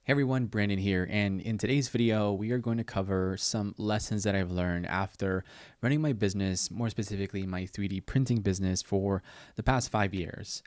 Hey everyone, Brandon here, and in today's video, we are going to cover some lessons that I've learned after running my business, more specifically my 3D printing business for the past 5 years.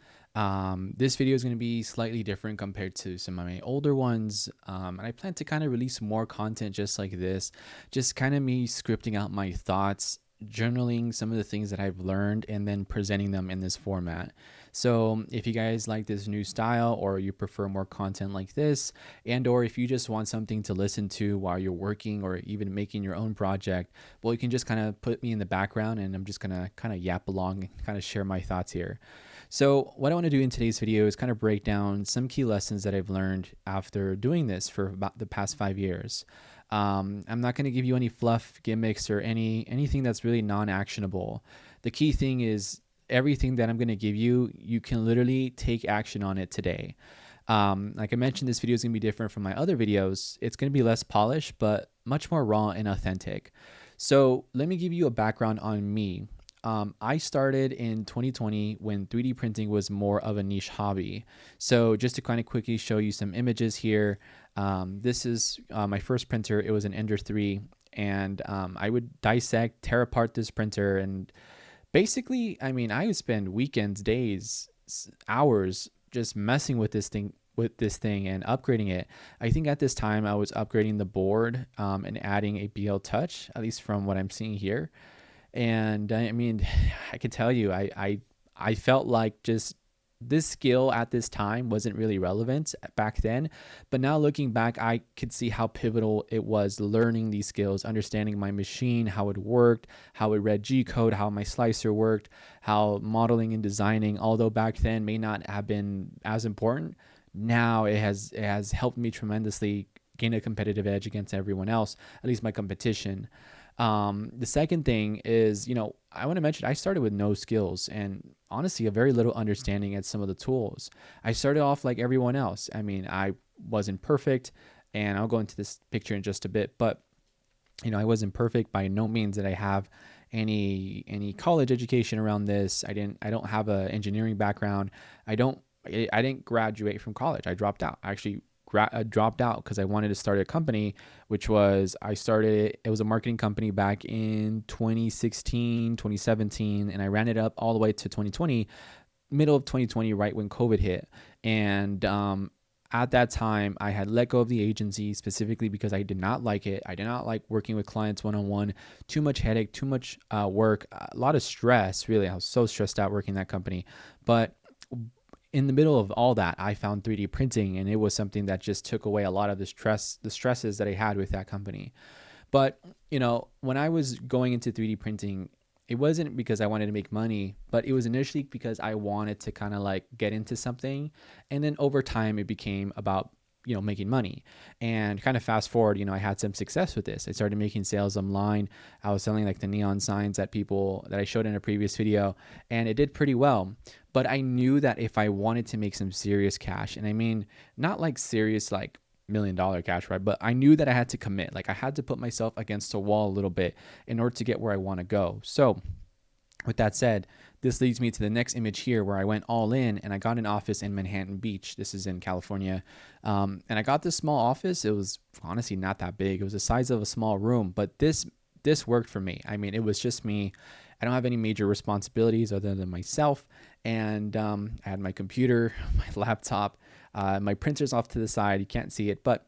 This video is going to be slightly different compared to some of my older ones, and I plan to kind of release more content just like this, just kind of me scripting out my thoughts, journaling some of the things that I've learned, and then presenting them in this format. So if you guys like this new style or you prefer more content like this, and or if you just want something to listen to while you're working or even making your own project, well, you can just kind of put me in the background and I'm just going to kind of yap along and kind of share my thoughts here. So what I want to do in today's video is kind of break down some key lessons that I've learned after doing this for about the past 5 years. I'm not going to give you any fluff gimmicks or anything that's really non-actionable. The key thing is everything that I'm going to give you, you can literally take action on it today. Like I mentioned, this video is going to be different from my other videos. It's going to be less polished, but much more raw and authentic. So let me give you a background on me. I started in 2020 when 3D printing was more of a niche hobby. So just to kind of quickly show you some images here, this is my first printer. It was an Ender 3, and I would dissect, tear apart this printer, and basically, I mean, I would spend weekends, days, hours just messing with this thing and upgrading it. I think at this time I was upgrading the board and adding a BL Touch, at least from what I'm seeing here. And I mean, I can tell you, I felt like just this skill at this time wasn't really relevant back then, but now looking back, I could see how pivotal it was learning these skills, understanding my machine, how it worked, how it read G code, how my slicer worked, how modeling and designing, although back then may not have been as important, now it has helped me tremendously gain a competitive edge against everyone else, at least my competition. The second thing is, I want to mention I started with no skills and honestly a very little understanding at some of the tools. I started off like everyone else. I mean, I wasn't perfect, and I'll go into this picture in just a bit, but I wasn't perfect. By no means did I have any college education around this. I don't have an engineering background. I didn't graduate from college. I dropped out. I actually dropped out because I wanted to start a company, which was it was a marketing company back in 2016, 2017, and I ran it up all the way to 2020, middle of 2020, right when COVID hit. And at that time, I had let go of the agency specifically because I did not like it. I did not like working with clients one-on-one. Too much headache, too much work, a lot of stress, really. I was so stressed out working that company. But in the middle of all that, I found 3D printing, and it was something that just took away a lot of the stresses that I had with that company. But, when I was going into 3D printing, it wasn't because I wanted to make money, but it was initially because I wanted to kind of like get into something. And then over time, it became about making money. And kind of fast forward, I had some success with this. I started making sales online. I was selling like the neon signs that I showed in a previous video, and it did pretty well. But I knew that if I wanted to make some serious cash, and I mean not like serious like $1 million cash, right? But I knew that I had to commit. Like I had to put myself against a wall a little bit in order to get where I want to go. So with that said, this leads me to the next image here where I went all in and I got an office in Manhattan Beach. This is in California. And I got this small office. It was honestly not that big. It was the size of a small room, but this worked for me. I mean, it was just me. I don't have any major responsibilities other than myself. And I had my computer, my laptop, my printer's off to the side. You can't see it, but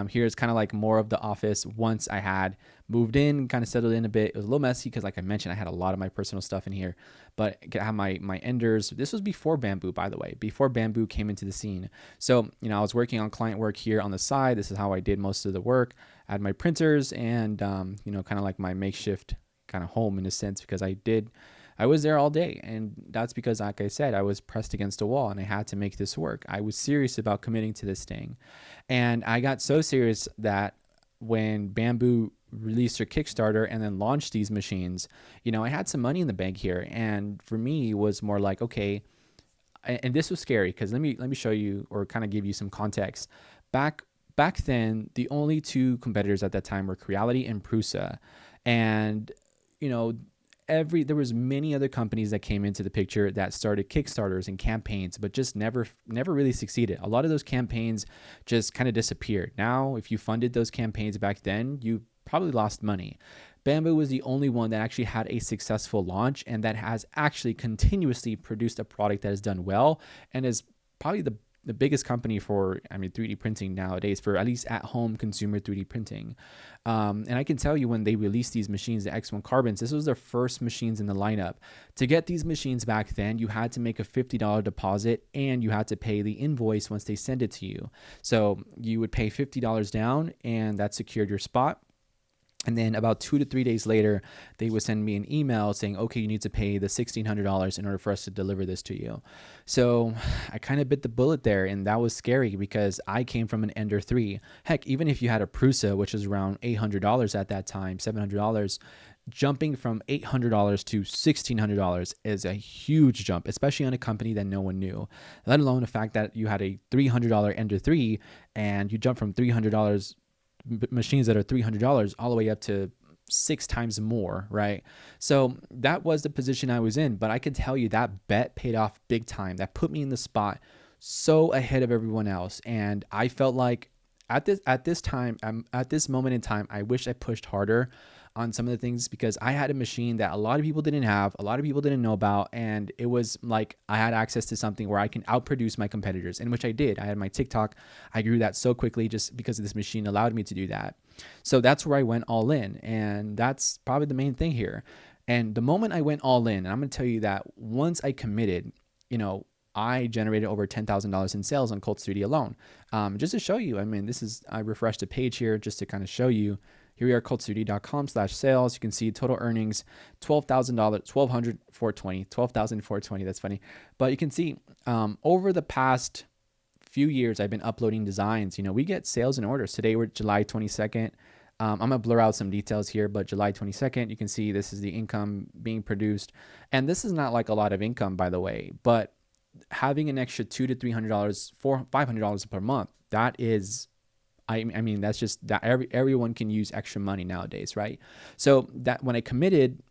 here's kind of like more of the office once I had moved in, kind of settled in a bit. It was a little messy because, like I mentioned, I had a lot of my personal stuff in here, but I have my Enders. This was before Bamboo, by the way, before Bamboo came into the scene. So, I was working on client work here on the side. This is how I did most of the work. I had my printers and, kind of like my makeshift kind of home in a sense, because I was there all day. And that's because, like I said, I was pressed against a wall and I had to make this work. I was serious about committing to this thing. And I got so serious that when Bamboo released their Kickstarter and then launched these machines, I had some money in the bank here. And for me, it was more like, okay, and this was scary because let me show you or kind of give you some context. Back then, the only two competitors at that time were Creality and Prusa. And, there was many other companies that came into the picture that started Kickstarters and campaigns, but just never really succeeded. A lot of those campaigns just kind of disappeared. Now, if you funded those campaigns back then, you probably lost money. Bamboo was the only one that actually had a successful launch and that has actually continuously produced a product that has done well and is probably the biggest company for, 3D printing nowadays, for at least at-home consumer 3D printing. And I can tell you, when they released these machines, the X1 Carbons, this was their first machines in the lineup. To get these machines back then, you had to make a $50 deposit and you had to pay the invoice once they send it to you. So you would pay $50 down and that secured your spot. And then about 2 to 3 days later, they would send me an email saying, okay, you need to pay the $1,600 in order for us to deliver this to you. So I kind of bit the bullet there, and that was scary because I came from an Ender 3. Heck, even if you had a Prusa, which was around $800 at that time, $700, jumping from $800 to $1,600 is a huge jump, especially on a company that no one knew, let alone the fact that you had a $300 Ender 3 and you jump from $300 machines that are $300 all the way up to 6 times more, right? So that was the position I was in, but I can tell you that bet paid off big time. That put me in the spot so ahead of everyone else. And I felt like at this moment in time, I wish I pushed harder on some of the things, because I had a machine that a lot of people didn't have, a lot of people didn't know about, and it was like I had access to something where I can outproduce my competitors, and which I did. I had my TikTok. I grew that so quickly just because this machine allowed me to do that. So that's where I went all in, and that's probably the main thing here. And the moment I went all in, and I'm going to tell you that once I committed, I generated over $10,000 in sales on Colts 3D alone. Just to show you, I refreshed the page here just to kind of show you. Here we are, colts3d.com/sales. You can see total earnings, $12,000, $12,420. That's funny. But you can see over the past few years, I've been uploading designs. We get sales and orders. Today, we're July 22nd. I'm going to blur out some details here, but July 22nd, you can see this is the income being produced. And this is not like a lot of income, by the way, but having an extra $200 to $300, $500 per month, that is, that's just that everyone can use extra money nowadays, right? So that when I committed,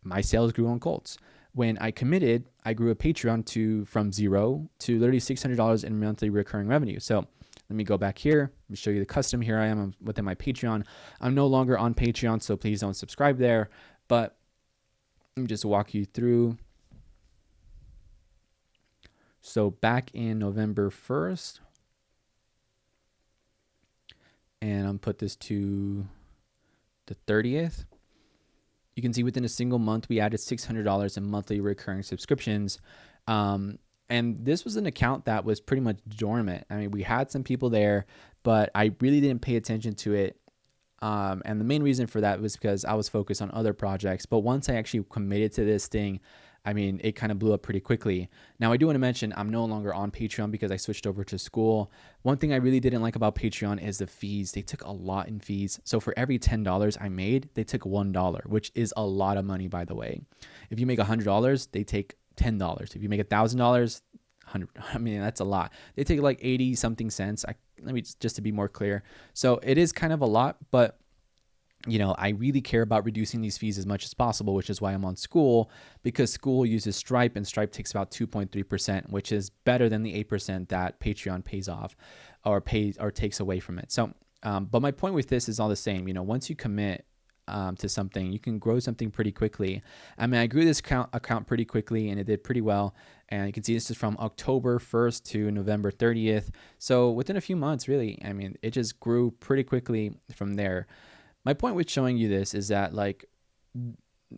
my sales grew on Colts. When I committed, I grew a Patreon from $0 to literally $600 in monthly recurring revenue. So let me go back here. Let me show you the custom. Here I am within my Patreon. I'm no longer on Patreon, so please don't subscribe there. But let me just walk you through. So back in November 1st, and I'm put this to the 30th. You can see within a single month, we added $600 in monthly recurring subscriptions. And this was an account that was pretty much dormant. We had some people there, but I really didn't pay attention to it. And the main reason for that was because I was focused on other projects. But once I actually committed to this thing, it kind of blew up pretty quickly. Now, I do want to mention I'm no longer on Patreon because I switched over to school. One thing I really didn't like about Patreon is the fees. They took a lot in fees. So for every $10 I made, they took $1, which is a lot of money, by the way. If you make $100, they take $10. If you make $1,000, that's a lot. They take like 80 something cents. Just to be more clear. So it is kind of a lot, but I really care about reducing these fees as much as possible, which is why I'm on School, because School uses Stripe, and Stripe takes about 2.3%, which is better than the 8% that Patreon pays off or takes away from it. So, but my point with this is all the same. Once you commit to something, you can grow something pretty quickly. I grew this account pretty quickly, and it did pretty well. And you can see this is from October 1st to November 30th. So within a few months, really, it just grew pretty quickly from there. My point with showing you this is that like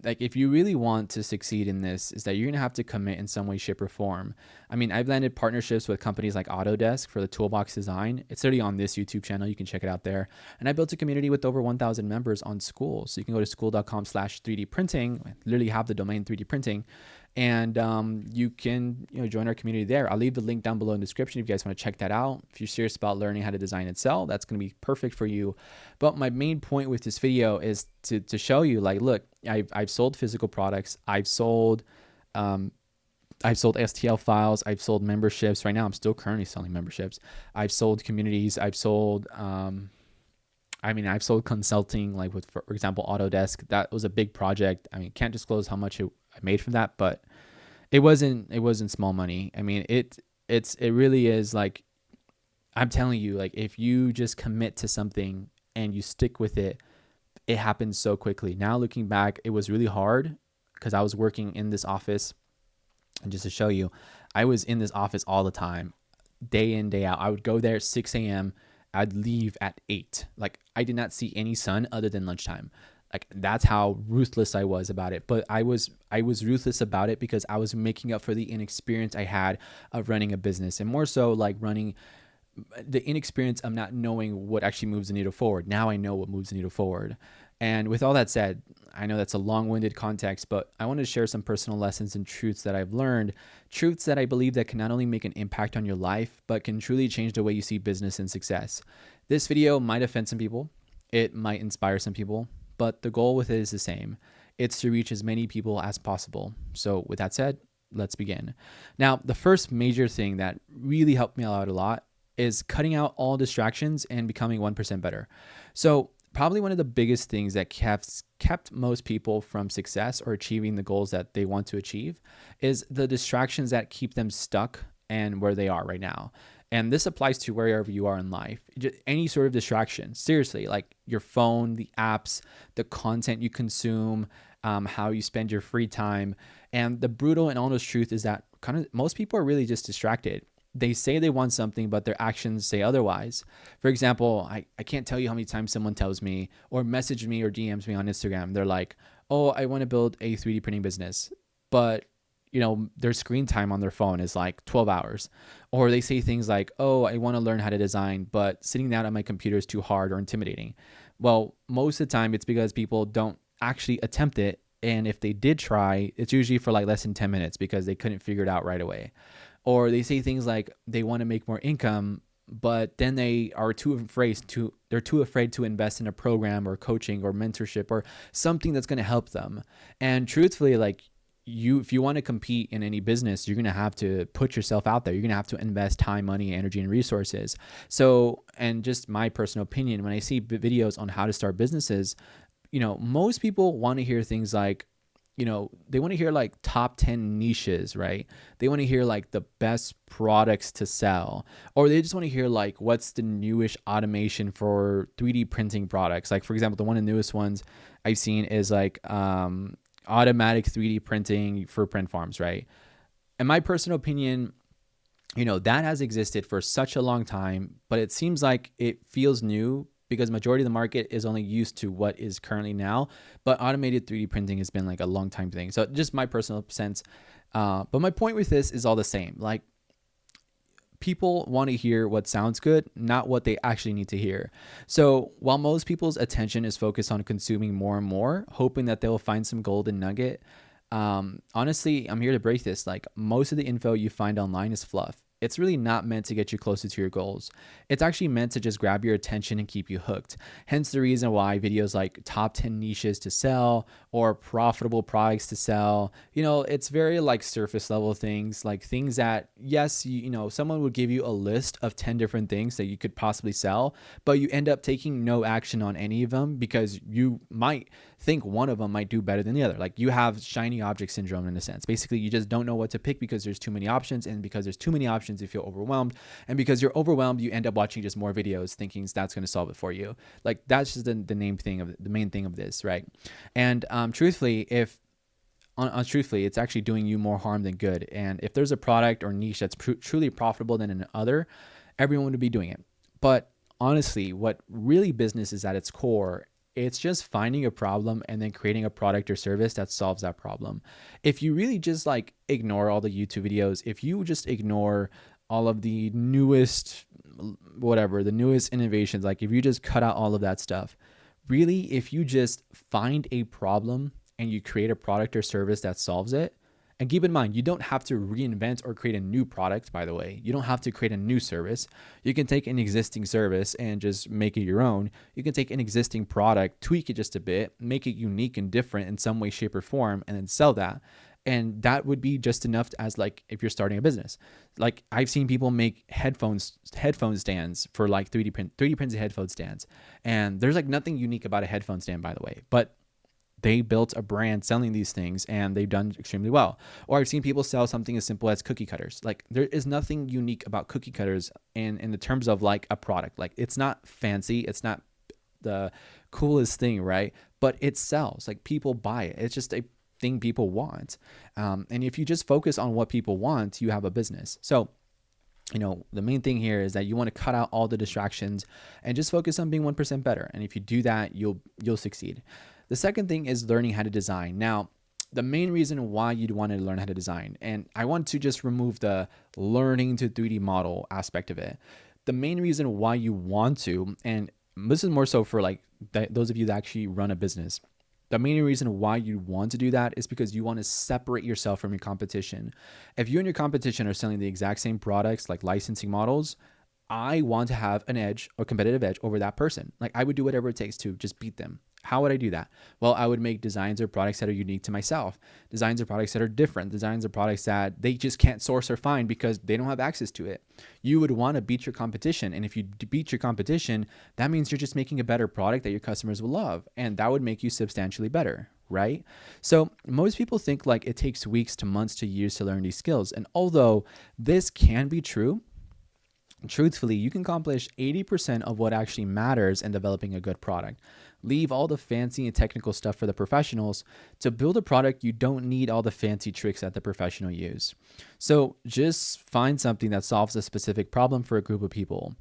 if you really want to succeed in this, is that you're going to have to commit in some way, shape, or form. I've landed partnerships with companies like Autodesk for the toolbox design. It's already on this YouTube channel. You can check it out there. And I built a community with over 1,000 members on School. So you can go to school.com/3D printing, literally have the domain 3D printing. And you can join our community there. I'll leave the link down below in the description if you guys want to check that out. If you're serious about learning how to design and sell, that's going to be perfect for you. But my main point with this video is to show you, like, look, I've sold physical products. I've sold STL files. I've sold memberships. Right now, I'm still currently selling memberships. I've sold communities. I've sold I mean, I've sold consulting, like with, for example, Autodesk. That was a big project. I mean, can't disclose how much I made from that, but it wasn't small money. I mean, it really is like, I'm telling you, like if you just commit to something and you stick with it, it happens so quickly. Now looking back, it was really hard because I was working in this office, and just to show you, I was in this office all the time, day in, day out. I would go there at 6 a.m. I'd leave at 8. Like I did not see any sun other than lunchtime. Like that's how ruthless I was about it. But I was ruthless about it because I was making up for the inexperience I had of running a business, and more so like running the inexperience of not knowing what actually moves the needle forward. Now I know what moves the needle forward. And with all that said, I know that's a long-winded context, but I want to share some personal lessons and truths that I've learned, truths that I believe that can not only make an impact on your life, but can truly change the way you see business and success. This video might offend some people. It might inspire some people, but the goal with it is the same. It's to reach as many people as possible. So with that said, let's begin. Now, the first major thing that really helped me out a lot is cutting out all distractions and becoming 1% better. So probably one of the biggest things that kept most people from success or achieving the goals that they want to achieve is the distractions that keep them stuck and where they are right now. And this applies to wherever you are in life. Just any sort of distraction, seriously, like your phone, the apps, the content you consume, how you spend your free time. And the brutal and honest truth is that kind of most people are really just distracted. They say they want something, but their actions say otherwise. For example, I can't tell you how many times someone tells me or messages me or DMs me on Instagram. They're like, oh, I want to build a 3D printing business. But, their screen time on their phone is like 12 hours. Or they say things like, oh, I want to learn how to design, but sitting down at my computer is too hard or intimidating. Well, most of the time it's because people don't actually attempt it. And if they did try, it's usually for like less than 10 minutes because they couldn't figure it out right away. Or they say things like they want to make more income, but then they're too afraid to invest in a program or coaching or mentorship or something that's going to help them. And truthfully, like if you want to compete in any business, you're going to have to put yourself out there. You're going to have to invest time, money, energy, and resources. So, and just my personal opinion, when I see videos on how to start businesses, most people want to hear things like, they want to hear like top 10 niches, right? They want to hear like the best products to sell, or they just want to hear like what's the newish automation for 3D printing products. Like for example, the one of the newest ones I've seen is like automatic 3D printing for print farms, right? In my personal opinion, that has existed for such a long time, but it seems like it feels new because majority of the market is only used to what is currently now, but automated 3D printing has been like a long time thing. So just my personal sense. But my point with this is all the same. Like people want to hear what sounds good, not what they actually need to hear. So while most people's attention is focused on consuming more and more, hoping that they'll find some golden nugget, honestly, I'm here to break this. Like most of the info you find online is fluff. It's really not meant to get you closer to your goals. It's actually meant to just grab your attention and keep you hooked. Hence the reason why videos like top 10 niches to sell or profitable products to sell, it's very like surface level things, like things that, yes, someone would give you a list of 10 different things that you could possibly sell, but you end up taking no action on any of them because you might think one of them might do better than the other. Like you have shiny object syndrome in a sense. Basically, you just don't know what to pick because there's too many options, and because there's too many options, you feel overwhelmed, and because you're overwhelmed, you end up watching just more videos thinking that's going to solve it for you. Like that's just the main thing of this, right? And truthfully, it's actually doing you more harm than good. And if there's a product or niche that's truly profitable than another, everyone would be doing it. But honestly, what really business is at its core, it's just finding a problem and then creating a product or service that solves that problem. If you really just like ignore all the YouTube videos, if you just ignore all of the newest innovations, like if you just cut out all of that stuff, really, if you just find a problem and you create a product or service that solves it. And keep in mind, you don't have to reinvent or create a new product, by the way. You don't have to create a new service. You can take an existing service and just make it your own. You can take an existing product, tweak it just a bit, make it unique and different in some way, shape, or form, and then sell that. And that would be just enough as like if you're starting a business. Like I've seen people make headphone stands for like 3D printed headphone stands. And there's like nothing unique about a headphone stand, by the way, but they built a brand selling these things and they've done extremely well. Or I've seen people sell something as simple as cookie cutters. Like there is nothing unique about cookie cutters in the terms of like a product. Like it's not fancy. It's not the coolest thing, right? But it sells. Like people buy it. It's just a thing people want. And if you just focus on what people want, you have a business. So the main thing here is that you want to cut out all the distractions and just focus on being 1% better. And if you do that, you'll succeed. The second thing is learning how to design. Now, the main reason why you'd want to learn how to design, and I want to just remove the learning to 3D model aspect of it. The main reason why you want to, and this is more so for like those of you that actually run a business. The main reason why you want to do that is because you want to separate yourself from your competition. If you and your competition are selling the exact same products, like licensing models, I want to have an edge or competitive edge over that person. Like I would do whatever it takes to just beat them. How would I do that? Well, I would make designs or products that are unique to myself, designs or products that are different, designs or products that they just can't source or find because they don't have access to it. You would want to beat your competition. And if you beat your competition, that means you're just making a better product that your customers will love. And that would make you substantially better, right? So most people think like it takes weeks to months to years to learn these skills. And although this can be true, truthfully, you can accomplish 80% of what actually matters in developing a good product. Leave all the fancy and technical stuff for the professionals. To build a product, you don't need all the fancy tricks that the professional use. So just find something that solves a specific problem for a group of people.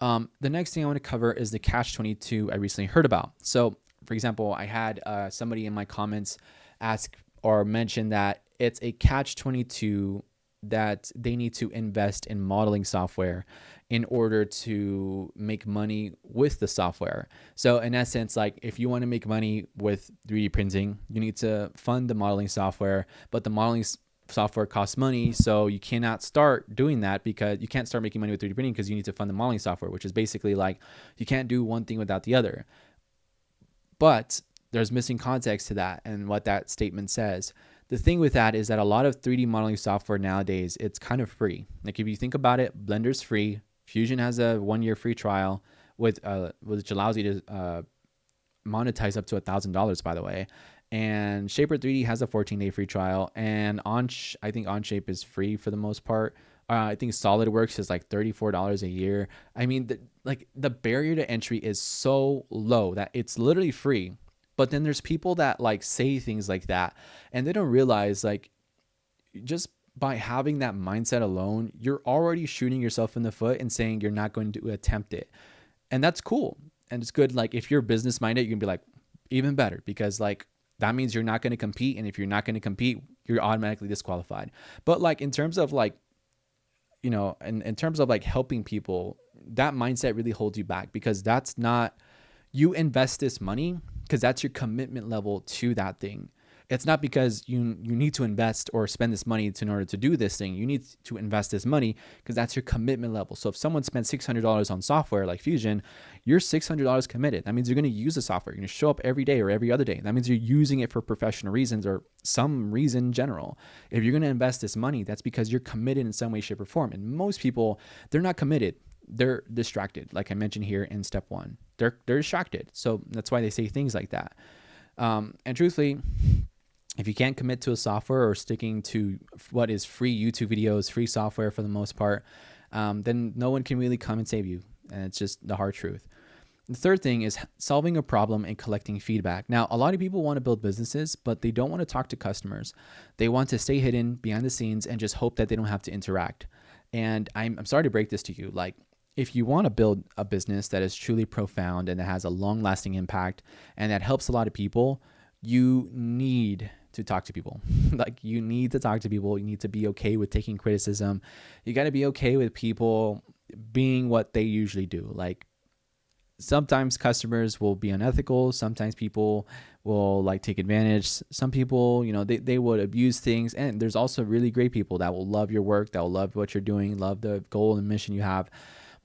The next thing I want to cover is the catch-22 I recently heard about. So for example, I had somebody in my comments ask or mention that it's a catch-22 that they need to invest in modeling software in order to make money with the software. So in essence, like if you want to make money with 3D printing, you need to fund the modeling software, but the modeling software costs money. So you cannot start doing that because you can't start making money with 3D printing because you need to fund the modeling software, which is basically like you can't do one thing without the other. But there's missing context to that and what that statement says. The thing with that is that a lot of 3D modeling software nowadays, it's kind of free. Like if you think about it, Blender's free. Fusion has a 1-year free trial which allows you to monetize up to $1,000, by the way. And Shaper 3D has a 14-day free trial. And I think Onshape is free for the most part. I think SolidWorks is like $34 a year. I mean, the barrier to entry is so low that it's literally free. But then there's people that like say things like that and they don't realize like just by having that mindset alone, you're already shooting yourself in the foot and saying you're not going to attempt it. And that's cool. And it's good. Like if you're business minded, you can be like even better because like that means you're not going to compete. And if you're not going to compete, you're automatically disqualified. But like in terms of like, in terms of like helping people, that mindset really holds you back because that's not, you invest this money because that's your commitment level to that thing. It's not because you need to invest or spend this money in order to do this thing. You need to invest this money because that's your commitment level. So if someone spends $600 on software like Fusion, you're $600 committed. That means you're going to use the software. You're going to show up every day or every other day. That means you're using it for professional reasons or some reason in general. If you're going to invest this money, that's because you're committed in some way, shape, or form. And most people, they're not committed. They're distracted. Like I mentioned here in step 1, they're distracted. So that's why they say things like that. And truthfully, if you can't commit to a software or sticking to what is free YouTube videos, free software for the most part, then no one can really come and save you. And it's just the hard truth. The third thing is solving a problem and collecting feedback. Now, a lot of people want to build businesses, but they don't want to talk to customers. They want to stay hidden behind the scenes and just hope that they don't have to interact. And I'm sorry to break this to you. Like, if you want to build a business that is truly profound and that has a long-lasting impact and that helps a lot of people, you need to talk to people. Like you need to talk to people. You need to be okay with taking criticism. You got to be okay with people being what they usually do. Like sometimes customers will be unethical. Sometimes people will like take advantage. Some people, they would abuse things. And there's also really great people that will love your work, that will love what you're doing, love the goal and mission you have.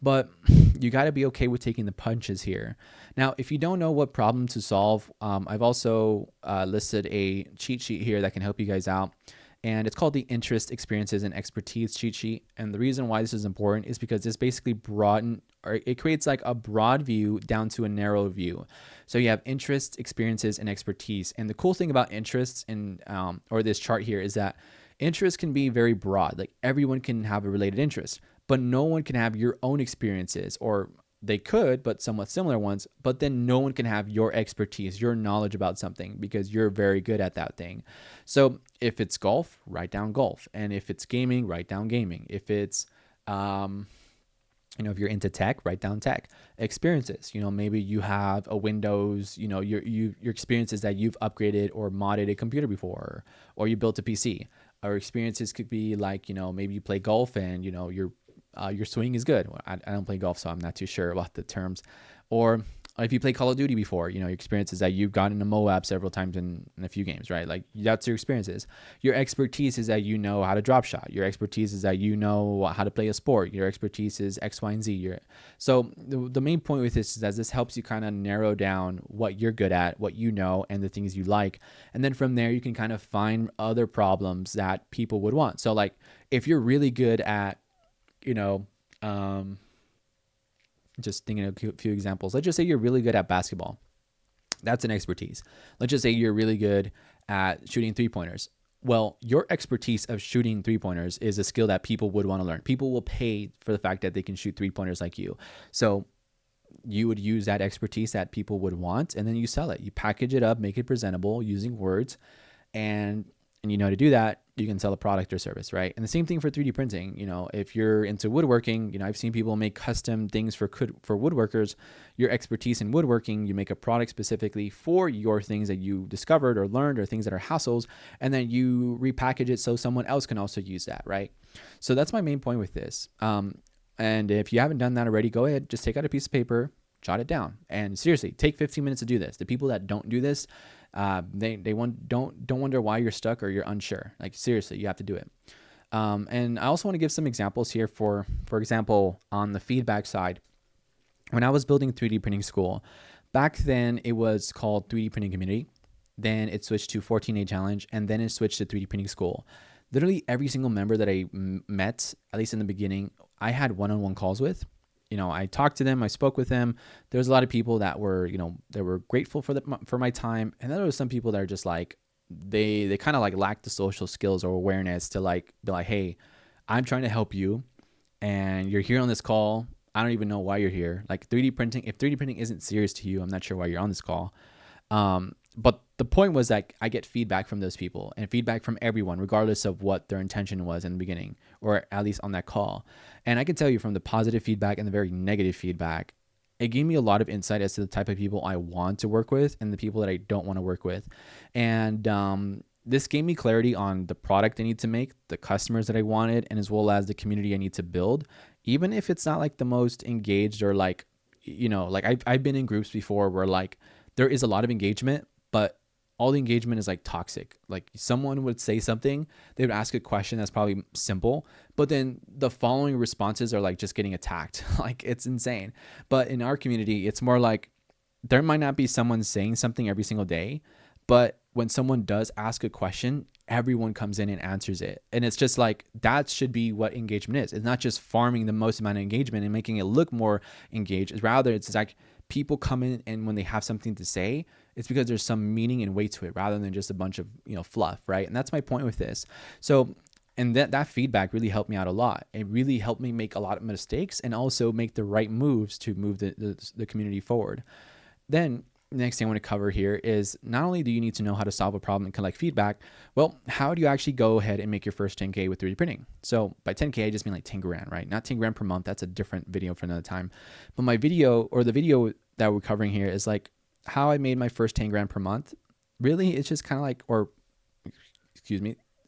But you got to be okay with taking the punches here. Now, if you don't know what problem to solve, I've also listed a cheat sheet here that can help you guys out. and it's called the Interest, Experiences, and Expertise cheat sheet. And the reason why this is important is because this basically it creates like a broad view down to a narrow view. So you have interests, experiences, and expertise. And the cool thing about interests or this chart here is that interest can be very broad. Like everyone can have a related interest, but no one can have your own experiences, or they could, but somewhat similar ones, but then no one can have your expertise, your knowledge about something, because you're very good at that thing. So if it's golf, write down golf. And if it's gaming, write down gaming. If it's, if you're into tech, write down tech experiences. Maybe you have a Windows, your experience is that you've upgraded or modded a computer before, or you built a PC. Or experiences could be like, maybe you play golf and, your swing is good. I don't play golf, so I'm not too sure about the terms. Or if you play Call of Duty before, your experience is that you've gotten a Moab several times in a few games, right? Like that's your experiences. Your expertise is that you know how to drop shot. Your expertise is that you know how to play a sport. Your expertise is X, Y, and Z. So the main point with this is that this helps you kind of narrow down what you're good at, what you know, and the things you like. And then from there, you can kind of find other problems that people would want. So like if you're really good at, just thinking of a few examples. Let's just say you're really good at basketball. That's an expertise. Let's just say you're really good at shooting 3-pointers. Well, your expertise of shooting 3-pointers is a skill that people would want to learn. People will pay for the fact that they can shoot 3-pointers like you. So you would use that expertise that people would want, and then you sell it. You package it up, make it presentable using words, and to do that, you can sell a product or service, right? And the same thing for 3D printing. If you're into woodworking, I've seen people make custom things for woodworkers. Your expertise in woodworking, you make a product specifically for your things that you discovered or learned, or things that are hassles, and then you repackage it so someone else can also use that, right? So that's my main point with this. And if you haven't done that already, go ahead, just take out a piece of paper, jot it down, and seriously, take 15 minutes to do this. The people that don't do this, don't wonder why you're stuck or you're unsure. Like seriously, you have to do it. And I also want to give some examples here. For example, on the feedback side, when I was building 3D printing school, back then it was called 3D printing community. Then it switched to 14-day challenge, and then it switched to 3D printing school. Literally every single member that I met, at least in the beginning, I had one-on-one calls with. I talked to them, I spoke with them. There's a lot of people that were, they were grateful for my time. And then there was some people that are just like, they kind of like lack the social skills or awareness to like, be like, hey, I'm trying to help you and you're here on this call. I don't even know why you're here. Like 3D printing, if 3D printing isn't serious to you, I'm not sure why you're on this call. But the point was like, I get feedback from those people and feedback from everyone, regardless of what their intention was in the beginning, or at least on that call. And I can tell you from the positive feedback and the very negative feedback, it gave me a lot of insight as to the type of people I want to work with and the people that I don't want to work with. And this gave me clarity on the product I need to make, the customers that I wanted, and as well as the community I need to build, even if it's not like the most engaged or like, like I've been in groups before where like there is a lot of engagement, but all the engagement is like toxic. Like someone would say something, they would ask a question that's probably simple, but then the following responses are like just getting attacked. Like it's insane. But in our community, it's more like there might not be someone saying something every single day, but when someone does ask a question, everyone comes in and answers it. And it's just like, that should be what engagement is. It's not just farming the most amount of engagement and making it look more engaged. Rather, it's like people come in and when they have something to say, it's because there's some meaning and weight to it rather than just a bunch of, fluff, right? And that's my point with this. So, and that feedback really helped me out a lot. It really helped me make a lot of mistakes and also make the right moves to move the community forward. Then the next thing I want to cover here is not only do you need to know how to solve a problem and collect feedback, well, how do you actually go ahead and make your first 10K with 3D printing? So by 10K, I just mean like 10 grand, right? Not 10 grand per month. That's a different video for another time. But my video, or the video that we're covering here, is like how I made my first 10 grand per month. Really, it's just kind of like,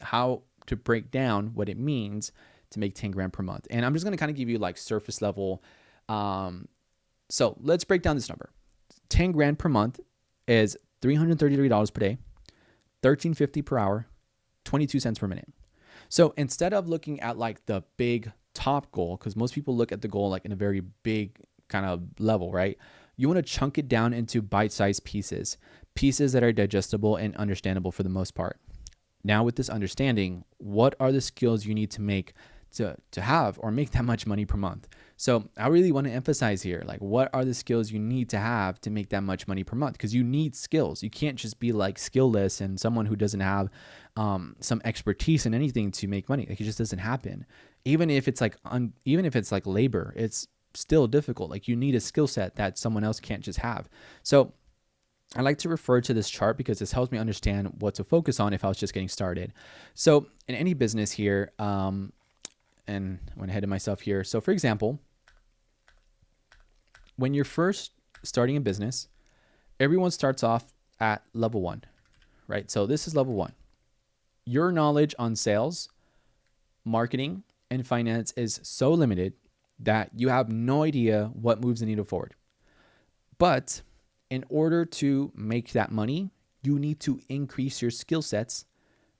how to break down what it means to make 10 grand per month. And I'm just going to kind of give you like surface level. So let's break down this number. 10 grand per month is $333 per day, $13.50 per hour, 22 cents per minute. So instead of looking at like the big top goal, because most people look at the goal like in a very big kind of level, right? You want to chunk it down into bite-sized pieces that are digestible and understandable for the most part. Now with this understanding, what are the skills you need to make to have or make that much money per month? So I really want to emphasize here, like, what are the skills you need to have to make that much money per month? Because you need skills. You can't just be like skillless and someone who doesn't have some expertise in anything to make money. Like, it just doesn't happen. Even if it's like labor, it's still difficult. Like, you need a skill set that someone else can't just have. So I like to refer to this chart because this helps me understand what to focus on if I was just getting started. So in any business here, and I went ahead of myself here. So for example, when you're first starting a business, everyone starts off at level 1, right? So this is level 1. Your knowledge on sales, marketing, and finance is so limited that you have no idea what moves the needle forward. But in order to make that money, you need to increase your skill sets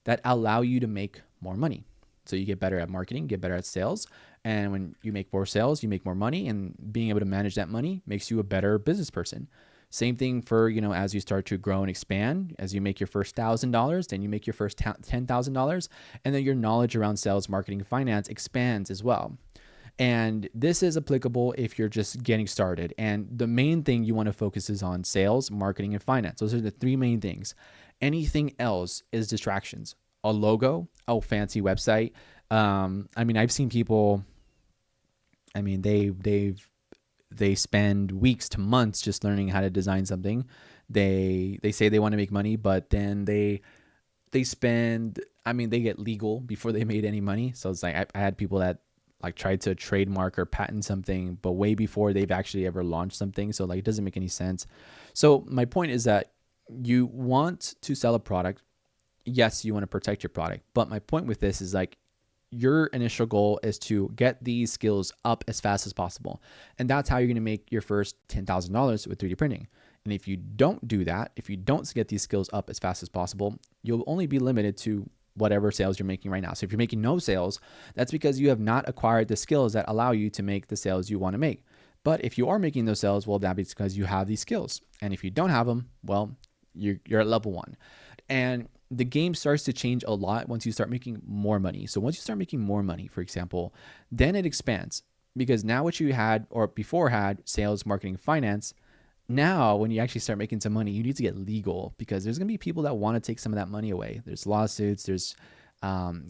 that allow you to make more money. So you get better at marketing, get better at sales. And when you make more sales, you make more money, and being able to manage that money makes you a better business person. Same thing for, as you start to grow and expand, as you make your first $1,000, then you make your first $10,000, and then your knowledge around sales, marketing, and finance expands as well. And this is applicable if you're just getting started. And the main thing you want to focus is on sales, marketing, and finance. Those are the 3 main things. Anything else is distractions. A logo, a fancy website. I've seen people, they spend weeks to months just learning how to design something. They say they want to make money, but then they get legal before they made any money. So it's like, I had people that like tried to trademark or patent something, but way before they've actually ever launched something. So like, it doesn't make any sense. So my point is that you want to sell a product. Yes, you want to protect your product. But my point with this is like, your initial goal is to get these skills up as fast as possible. And that's how you're going to make your first $10,000 with 3D printing. And if you don't do that, if you don't get these skills up as fast as possible, you'll only be limited to whatever sales you're making right now. So if you're making no sales, that's because you have not acquired the skills that allow you to make the sales you want to make. But if you are making those sales, well, that's because you have these skills. And if you don't have them, well, you're at level 1. And the game starts to change a lot once you start making more money. So once you start making more money, for example, then it expands, because now what you had or before had sales, marketing, finance. Now, when you actually start making some money, you need to get legal, because there's going to be people that want to take some of that money away. There's lawsuits, there's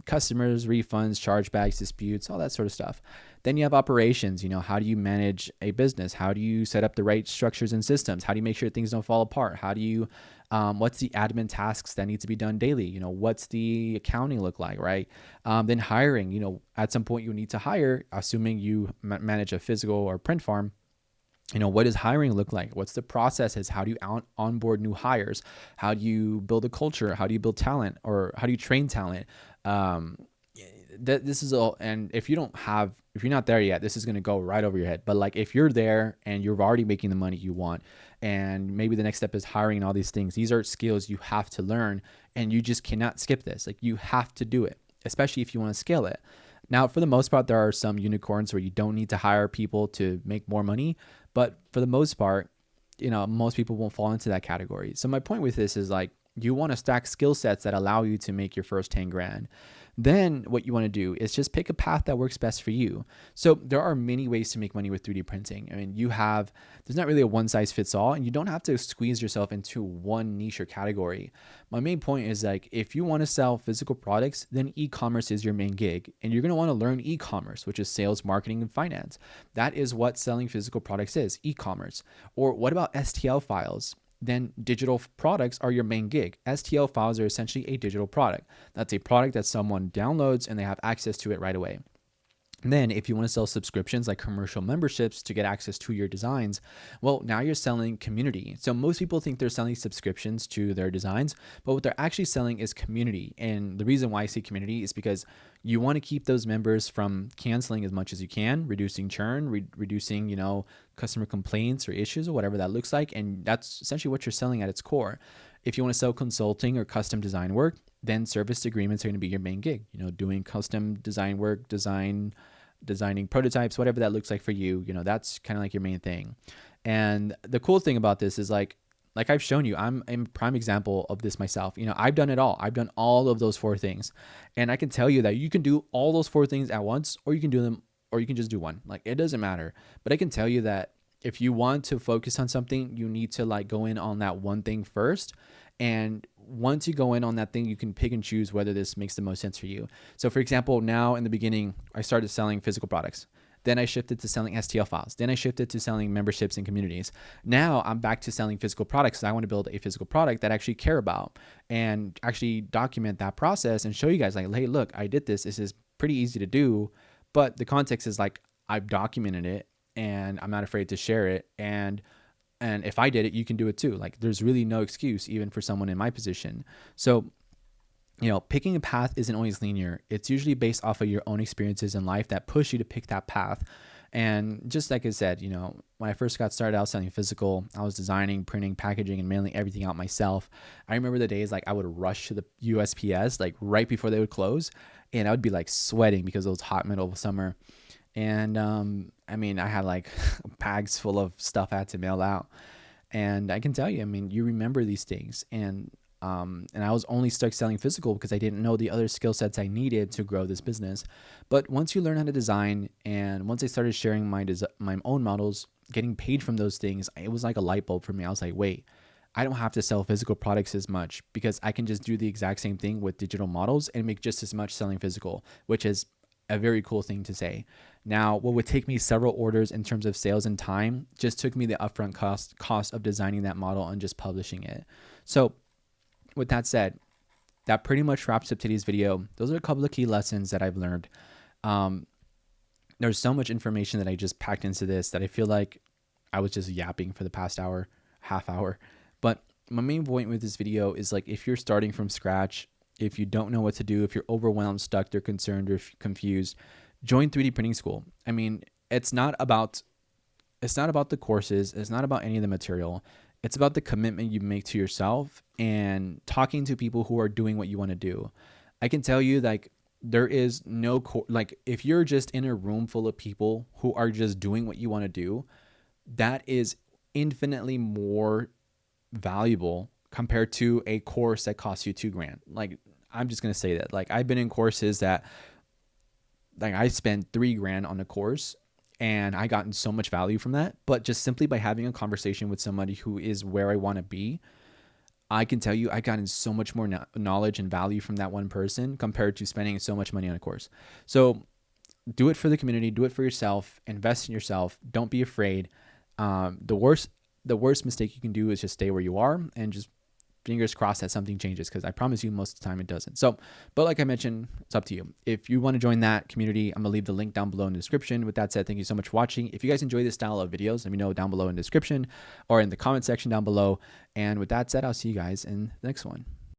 customers, refunds, chargebacks, disputes, all that sort of stuff. Then you have operations. How do you manage a business? How do you set up the right structures and systems? How do you make sure things don't fall apart? How do you, what's the admin tasks that need to be done daily? What's the accounting look like, right? Then hiring, at some point you need to hire, assuming you manage a physical or print farm. What does hiring look like? What's the processes? How do you onboard new hires? How do you build a culture? How do you build talent, or how do you train talent? This is all. And if you're not there yet, this is going to go right over your head. But like, if you're there and you're already making the money you want, and maybe the next step is hiring and all these things, these are skills you have to learn, and you just cannot skip this. Like, you have to do it, especially if you want to scale it. Now, for the most part, there are some unicorns where you don't need to hire people to make more money. But for the most part, most people won't fall into that category. So my point with this is like, you want to stack skill sets that allow you to make your first 10 grand. Then what you want to do is just pick a path that works best for you. So there are many ways to make money with 3D printing. There's not really a one size fits all, and you don't have to squeeze yourself into one niche or category. My main point is like, if you want to sell physical products, then e-commerce is your main gig, and you're going to want to learn e-commerce, which is sales, marketing, and finance. That is what selling physical products is, e-commerce. Or what about STL files? Then digital products are your main gig. STL files are essentially a digital product. That's a product that someone downloads and they have access to it right away. And then if you want to sell subscriptions like commercial memberships to get access to your designs, well, now you're selling community. So most people think they're selling subscriptions to their designs, but what they're actually selling is community. And the reason why I say community is because you want to keep those members from canceling as much as you can, reducing churn, reducing, customer complaints or issues or whatever that looks like. And that's essentially what you're selling at its core. If you want to sell consulting or custom design work, then service agreements are going to be your main gig, doing custom design work, designing prototypes, whatever that looks like for you, that's kind of like your main thing. And the cool thing about this is like, like I've shown you, I'm a prime example of this myself. You know, I've done it all. I've done all of those 4 things. And I can tell you that you can do all those 4 things at once, or you can do them, or you can just do one. Like, it doesn't matter. But I can tell you that if you want to focus on something, you need to like go in on that one thing first. And once you go in on that thing, you can pick and choose whether this makes the most sense for you. So for example, now in the beginning, I started selling physical products. Then I shifted to selling STL files. Then I shifted to selling memberships and communities. Now I'm back to selling physical products. I want to build a physical product that I actually care about and actually document that process and show you guys like, hey, look, I did this. This is pretty easy to do. But the context is like, I've documented it and I'm not afraid to share it. And if I did it, you can do it too. Like, there's really no excuse even for someone in my position. So, you know, picking a path isn't always linear. It's usually based off of your own experiences in life that push you to pick that path. And just like I said, you know, when I first got started out selling physical, I was designing, printing, packaging, and mailing everything out myself. I remember the days like I would rush to the USPS like right before they would close, and I would be like sweating because it was hot middle of summer. And I mean, I had like bags full of stuff I had to mail out. And I can tell you, I mean, you remember these things. And I was only stuck selling physical because I didn't know the other skill sets I needed to grow this business. But once you learn how to design, and once I started sharing my own models, getting paid from those things, it was like a light bulb for me. I was like, wait, I don't have to sell physical products as much because I can just do the exact same thing with digital models and make just as much selling physical, which is a very cool thing to say. Now, what would take me several orders in terms of sales and time just took me the upfront cost of designing that model and just publishing it. So with that said, that pretty much wraps up today's video. Those are a couple of key lessons that I've learned. There's so much information that I just packed into this that I feel like I was just yapping for the past hour, half hour. But my main point with this video is like, if you're starting from scratch, if you don't know what to do, if you're overwhelmed, stuck, or concerned, or confused, join 3D printing school. I mean, it's not about the courses. It's not about any of the material. It's about the commitment you make to yourself and talking to people who are doing what you want to do. I can tell you, like, there is no like, if you're just in a room full of people who are just doing what you want to do, that is infinitely more valuable compared to a course that costs you $2,000. Like, I'm just going to say that, like, I've been in courses that like I spent $3,000 on a course and I gotten so much value from that. But just simply by having a conversation with somebody who is where I want to be, I can tell you I gotten so much more knowledge and value from that one person compared to spending so much money on a course. So do it for the community, do it for yourself, invest in yourself. Don't be afraid. The worst mistake you can do is just stay where you are and just fingers crossed that something changes, because I promise you most of the time it doesn't. So, but like I mentioned, it's up to you. If you want to join that community, I'm going to leave the link down below in the description. With that said, thank you so much for watching. If you guys enjoy this style of videos, let me know down below in the description or in the comment section down below. And with that said, I'll see you guys in the next one.